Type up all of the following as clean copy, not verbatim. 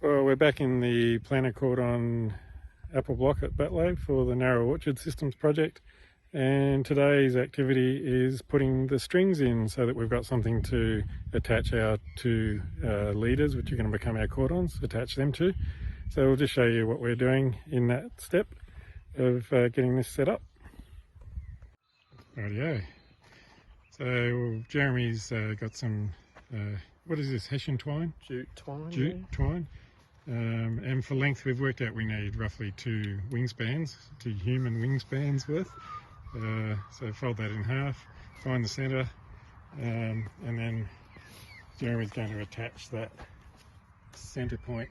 Well, we're back in the planar Cordon apple block at Batlow for the Tingira Orchard Systems project, and today's activity is putting the strings in so that we've got something to attach our two leaders, which are going to become our cordons, attach them to. So we'll just show you what we're doing in that step of getting this set up. Rightio. So Jeremy's got some, what is this, Hessian twine? Jute twine. Jute twine. And for length we've worked out we need roughly 2 wingspans, 2 human wingspans worth. So fold that in half, find the centre, and then Jeremy's going to attach that centre point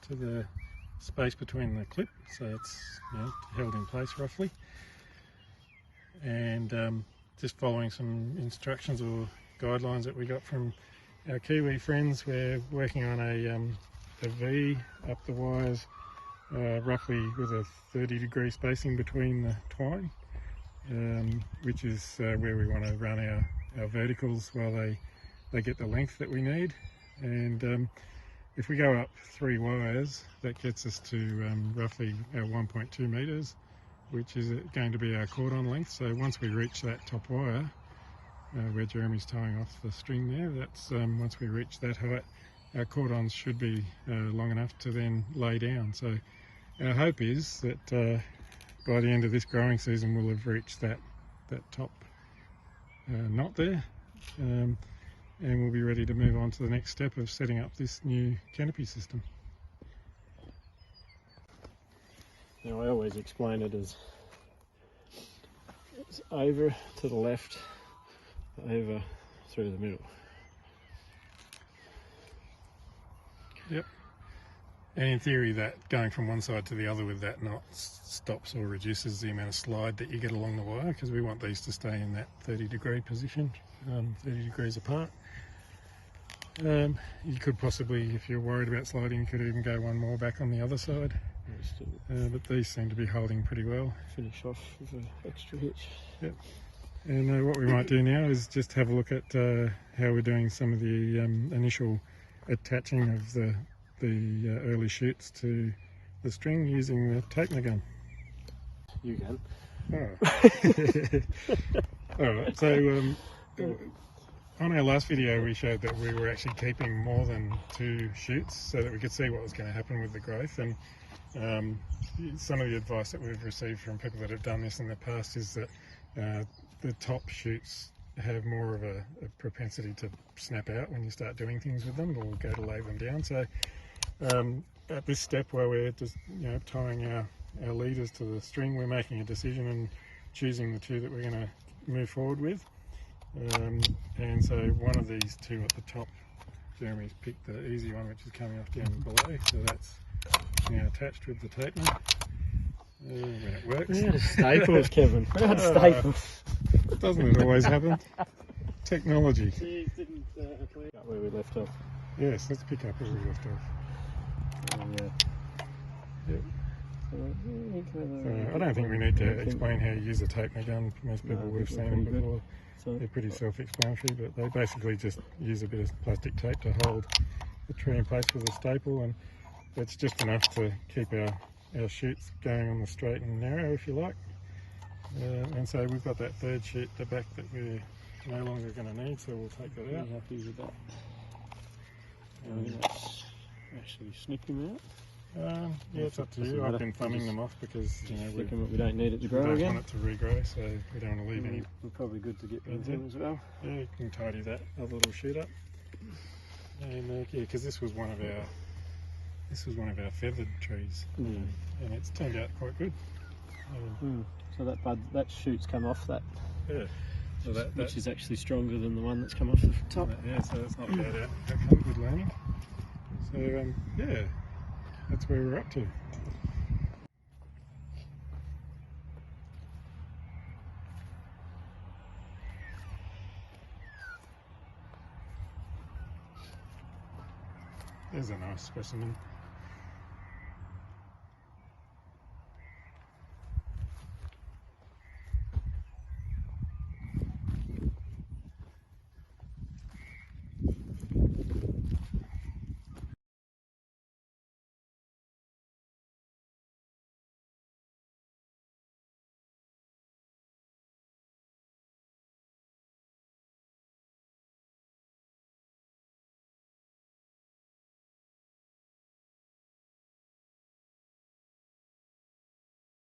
to the space between the clip, so it's held in place roughly. And just following some instructions or guidelines that we got from our Kiwi friends, we're working on a V up the wires, roughly with a 30-degree spacing between the twine, which is where we want to run our verticals while they get the length that we need. And if we go up 3 wires, that gets us to roughly our 1.2 metres, which is going to be our cordon length. So once we reach that top wire, where Jeremy's tying off the string there, that's once we reach that height, our cordons should be long enough to then lay down. So our hope is that by the end of this growing season we'll have reached that top knot there, and we'll be ready to move on to the next step of setting up this new canopy system. Now I always explain it as over to the left, over through the middle. Yep. And in theory that going from one side to the other with that knot stops or reduces the amount of slide that you get along the wire, because we want these to stay in that 30-degree position, 30 degrees apart. You could possibly, if you're worried about sliding, you could even go one more back on the other side. But these seem to be holding pretty well. Finish off with an extra hitch. Yep. And what we might do now is just have a look at how we're doing some of the initial attaching of the early shoots to the string using the tape gun. You can. Oh. Alright, so on our last video we showed that we were actually keeping more than 2 shoots so that we could see what was going to happen with the growth, and some of the advice that we've received from people that have done this in the past is that the top shoots have more of a propensity to snap out when you start doing things with them, or go to lay them down. So at this step where we're just tying our leaders to the string, we're making a decision and choosing the 2 that we're going to move forward with. And so one of these 2 at the top, Jeremy's picked the easy one, which is coming off down below, so that's now attached with the tape now. When it works. We had staples, Kevin. We had staples. Doesn't it always happen? Technology. Didn't clear up where we left off. Yes, let's pick up where we left off. Yep. So I don't think we need to explain how you use a tape gun. Most people would have seen them before. They're pretty self-explanatory, but they basically just use a bit of plastic tape to hold the tree in place with a staple, and it's just enough to keep our shoots going on the straight and narrow, if you like. And so we've got that 3rd shoot at the back that we're no longer going to need, so we'll take that out. Happy with that. Let's actually snip him out. Yeah, it's up to you. I've been thumbing them off because we don't need it to grow again. again. We don't want it to regrow, so we don't want to leave any. We're probably good to get things in as well. Yeah, you can tidy that other little shoot up. And yeah, because this was one of our feathered trees, and it's turned out quite good. So that shoot's come off that. Yeah. So which is actually stronger than the one that's come off the top. Yeah, so it's not bad outcome, good learning. So yeah, that's where we're up to. There's a nice specimen.